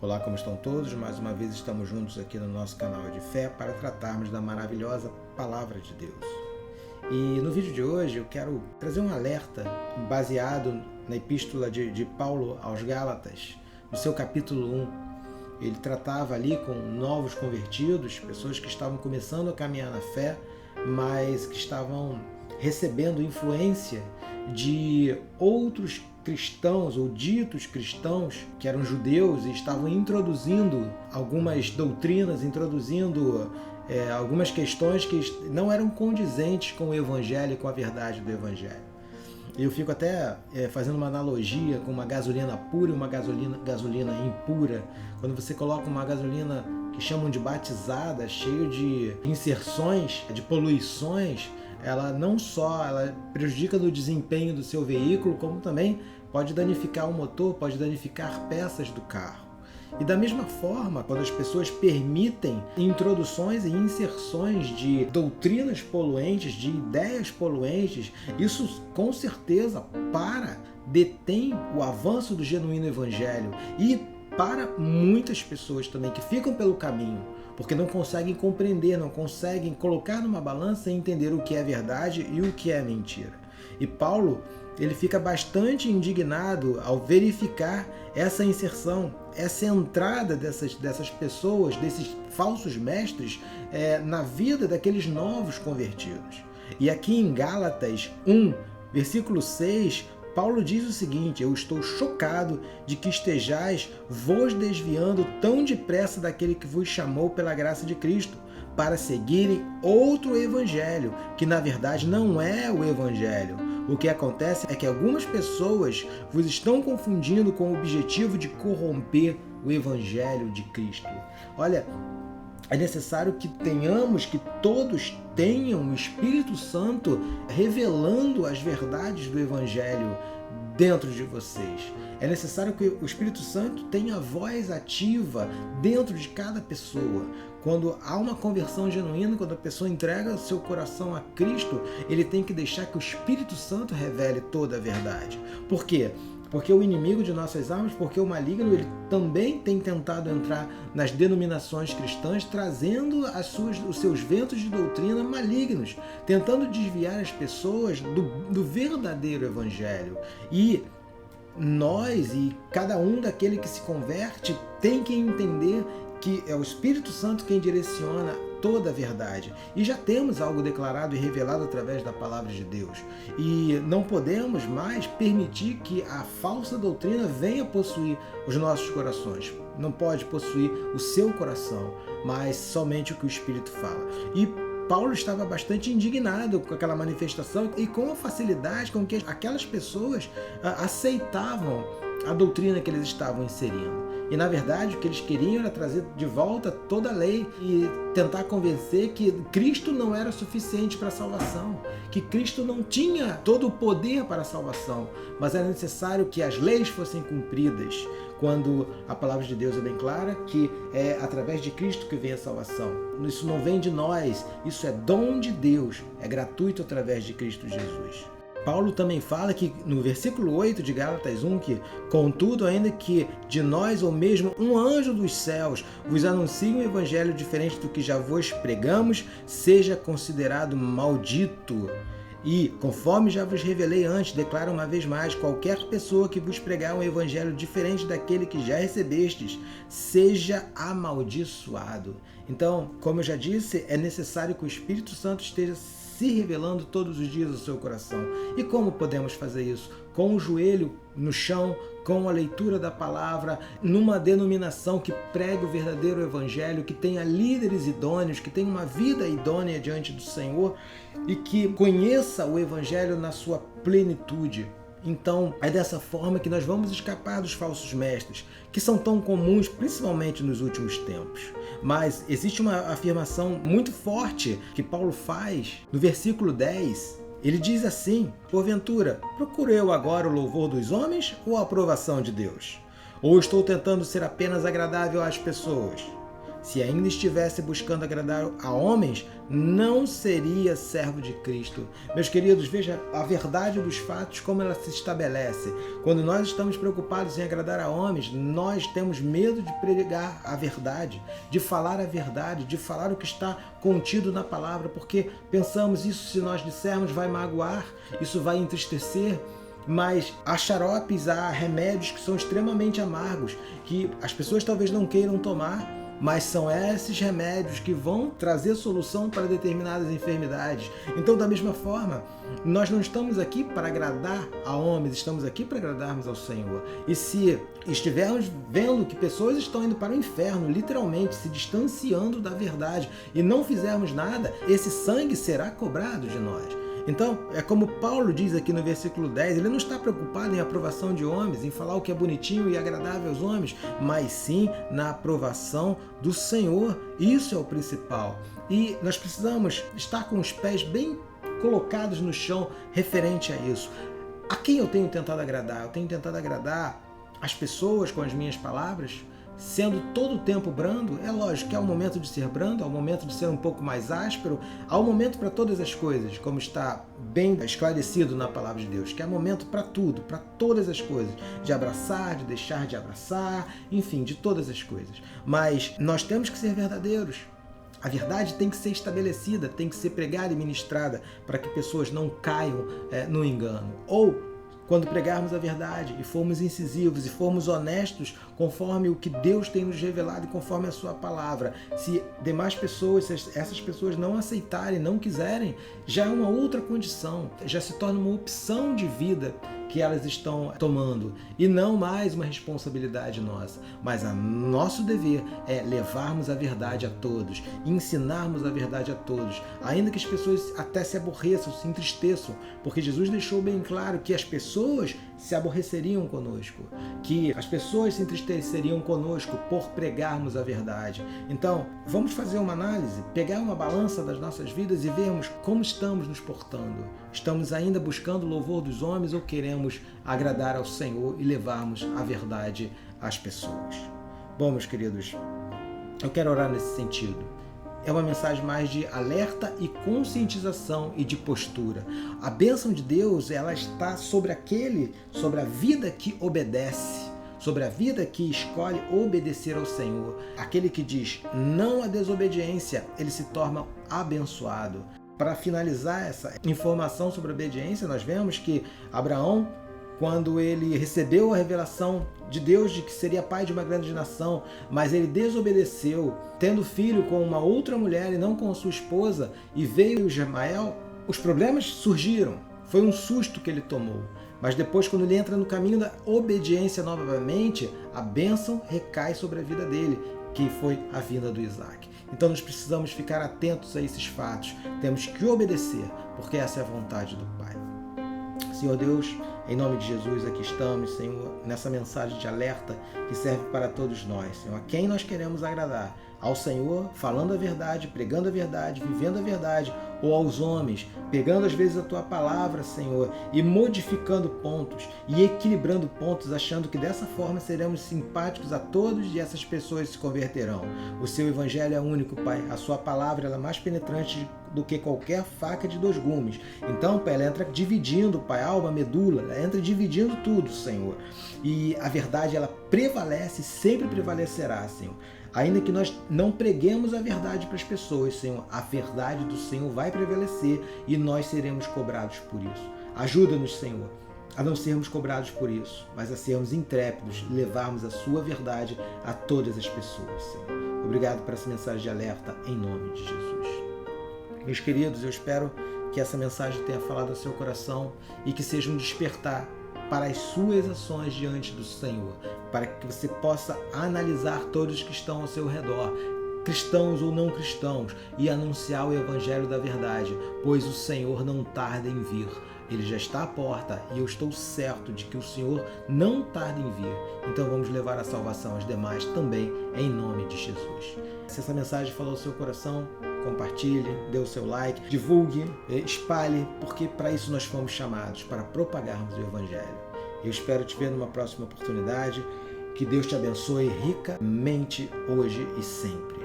Olá, como estão todos? Mais uma vez estamos juntos aqui no nosso canal de fé para tratarmos da maravilhosa Palavra de Deus. E no vídeo de hoje eu quero trazer um alerta baseado na epístola de Paulo aos Gálatas, no seu capítulo 1. Ele tratava ali com novos convertidos, pessoas que estavam começando a caminhar na fé, mas que estavam recebendo influência de outros cristãos ou ditos cristãos que eram judeus e estavam introduzindo algumas doutrinas, introduzindo algumas questões que não eram condizentes com o evangelho e com a verdade do evangelho. Eu fico até fazendo uma analogia com uma gasolina pura e uma gasolina impura. Quando você coloca uma gasolina que chamam de batizada, cheio de inserções, de poluições, ela não só prejudica no desempenho do seu veículo, como também pode danificar o motor, pode danificar peças do carro. E da mesma forma, quando as pessoas permitem introduções e inserções de doutrinas poluentes, de ideias poluentes, isso com certeza detém o avanço do genuíno evangelho e para muitas pessoas também que ficam pelo caminho, porque não conseguem compreender, não conseguem colocar numa balança e entender o que é verdade e o que é mentira. E Paulo, ele fica bastante indignado ao verificar essa inserção, essa entrada dessas pessoas, desses falsos mestres, na vida daqueles novos convertidos. E aqui em Gálatas 1, versículo 6, Paulo diz o seguinte: eu estou chocado de que estejais vos desviando tão depressa daquele que vos chamou pela graça de Cristo, para seguirem outro evangelho, que na verdade não é o evangelho. O que acontece é que algumas pessoas vos estão confundindo com o objetivo de corromper o evangelho de Cristo. Olha, é necessário que todos tenham o Espírito Santo revelando as verdades do Evangelho dentro de vocês. É necessário que o Espírito Santo tenha voz ativa dentro de cada pessoa. Quando há uma conversão genuína, quando a pessoa entrega o seu coração a Cristo, ele tem que deixar que o Espírito Santo revele toda a verdade. Por quê? Porque o inimigo de nossas almas, porque o maligno, ele também tem tentado entrar nas denominações cristãs, trazendo os seus ventos de doutrina malignos, tentando desviar as pessoas do verdadeiro evangelho. E nós e cada um daquele que se converte tem que entender que é o Espírito Santo quem direciona toda a verdade. E já temos algo declarado e revelado através da palavra de Deus. E não podemos mais permitir que a falsa doutrina venha possuir os nossos corações. Não pode possuir o seu coração, mas somente o que o Espírito fala. E Paulo estava bastante indignado com aquela manifestação e com a facilidade com que aquelas pessoas aceitavam a doutrina que eles estavam inserindo. E na verdade o que eles queriam era trazer de volta toda a lei e tentar convencer que Cristo não era suficiente para a salvação, que Cristo não tinha todo o poder para a salvação, mas era necessário que as leis fossem cumpridas, quando a palavra de Deus é bem clara que é através de Cristo que vem a salvação. Isso não vem de nós, isso é dom de Deus, é gratuito através de Cristo Jesus. Paulo também fala que no versículo 8 de Gálatas 1 que, contudo, ainda que de nós ou mesmo um anjo dos céus vos anuncie um evangelho diferente do que já vos pregamos, seja considerado maldito. E, conforme já vos revelei antes, declaro uma vez mais: qualquer pessoa que vos pregar um evangelho diferente daquele que já recebestes, seja amaldiçoado. Então, como eu já disse, é necessário que o Espírito Santo esteja se revelando todos os dias ao seu coração. E como podemos fazer isso? Com o joelho no chão, com a leitura da palavra, numa denominação que pregue o verdadeiro evangelho, que tenha líderes idôneos, que tenha uma vida idônea diante do Senhor e que conheça o evangelho na sua plenitude. Então, é dessa forma que nós vamos escapar dos falsos mestres, que são tão comuns, principalmente nos últimos tempos. Mas existe uma afirmação muito forte que Paulo faz no versículo 10. Ele diz assim: porventura, procuro eu agora o louvor dos homens ou a aprovação de Deus? Ou estou tentando ser apenas agradável às pessoas? Se ainda estivesse buscando agradar a homens, não seria servo de Cristo. Meus queridos, veja a verdade dos fatos, como ela se estabelece. Quando nós estamos preocupados em agradar a homens, nós temos medo de pregar a verdade, de falar a verdade, de falar o que está contido na palavra, porque pensamos, isso se nós dissermos vai magoar, isso vai entristecer. Mas há xaropes, há remédios que são extremamente amargos, que as pessoas talvez não queiram tomar, mas são esses remédios que vão trazer solução para determinadas enfermidades. Então, da mesma forma, nós não estamos aqui para agradar a homens, estamos aqui para agradarmos ao Senhor. E se estivermos vendo que pessoas estão indo para o inferno, literalmente se distanciando da verdade, e não fizermos nada, esse sangue será cobrado de nós. Então, é como Paulo diz aqui no versículo 10, ele não está preocupado em aprovação de homens, em falar o que é bonitinho e agradável aos homens, mas sim na aprovação do Senhor. Isso é o principal. E nós precisamos estar com os pés bem colocados no chão referente a isso. A quem eu tenho tentado agradar? Eu tenho tentado agradar as pessoas com as minhas palavras, sendo todo o tempo brando. É lógico que há um momento de ser brando, há um momento de ser um pouco mais áspero, há um momento para todas as coisas, como está bem esclarecido na palavra de Deus, que há momento para tudo, para todas as coisas, de abraçar, de deixar de abraçar, enfim, de todas as coisas. Mas nós temos que ser verdadeiros. A verdade tem que ser estabelecida, tem que ser pregada e ministrada para que pessoas não caiam no engano. Ou quando pregarmos a verdade e formos incisivos e formos honestos conforme o que Deus tem nos revelado e conforme a sua palavra. Se demais pessoas, se essas pessoas não aceitarem, não quiserem, já é uma outra condição, já se torna uma opção de vida que elas estão tomando e não mais uma responsabilidade nossa. Mas o nosso dever é levarmos a verdade a todos, ensinarmos a verdade a todos, ainda que as pessoas até se aborreçam, se entristeçam, porque Jesus deixou bem claro que as pessoas se aborreceriam conosco, que as pessoas se entristeceriam conosco por pregarmos a verdade. Então, vamos fazer uma análise, pegar uma balança das nossas vidas e vermos como estamos nos portando. Estamos ainda buscando o louvor dos homens ou queremos agradar ao Senhor e levarmos a verdade às pessoas? Bom, meus queridos, eu quero orar nesse sentido. É uma mensagem mais de alerta e conscientização e de postura. A bênção de Deus, ela está sobre a vida que obedece, sobre a vida que escolhe obedecer ao Senhor. Aquele que diz não à desobediência, ele se torna abençoado. Para finalizar essa informação sobre a obediência, nós vemos que Abraão, quando ele recebeu a revelação de Deus de que seria pai de uma grande nação, mas ele desobedeceu, tendo filho com uma outra mulher e não com a sua esposa, e veio Ismael, os problemas surgiram. Foi um susto que ele tomou. Mas depois, quando ele entra no caminho da obediência novamente, a bênção recai sobre a vida dele, que foi a vinda do Isaac. Então nós precisamos ficar atentos a esses fatos. Temos que obedecer, porque essa é a vontade do Pai. Senhor Deus, em nome de Jesus, aqui estamos, Senhor, nessa mensagem de alerta que serve para todos nós, Senhor. A quem nós queremos agradar? Ao Senhor, falando a verdade, pregando a verdade, vivendo a verdade, ou aos homens, pegando às vezes a Tua palavra, Senhor, e modificando pontos, e equilibrando pontos, achando que dessa forma seremos simpáticos a todos e essas pessoas se converterão. O Seu Evangelho é único, Pai. A Sua palavra ela é mais penetrante do que qualquer faca de 2 gumes. Então, Pai, ela entra dividindo, Pai, alma, medula, ela entra dividindo tudo, Senhor. E a verdade, ela prevalece, sempre prevalecerá, Senhor. Ainda que nós não preguemos a verdade para as pessoas, Senhor, a verdade do Senhor vai prevalecer e nós seremos cobrados por isso. Ajuda-nos, Senhor, a não sermos cobrados por isso, mas a sermos intrépidos e levarmos a Sua verdade a todas as pessoas, Senhor. Obrigado por essa mensagem de alerta, em nome de Jesus. Meus queridos, eu espero que essa mensagem tenha falado ao seu coração e que seja um despertar para as suas ações diante do Senhor, para que você possa analisar todos que estão ao seu redor, cristãos ou não cristãos, e anunciar o Evangelho da verdade, pois o Senhor não tarda em vir. Ele já está à porta e eu estou certo de que o Senhor não tarda em vir. Então vamos levar a salvação aos demais também, em nome de Jesus. Se essa mensagem falou ao seu coração, compartilhe, dê o seu like, divulgue, espalhe, porque para isso nós fomos chamados, para propagarmos o Evangelho. Eu espero te ver numa próxima oportunidade. Que Deus te abençoe ricamente hoje e sempre.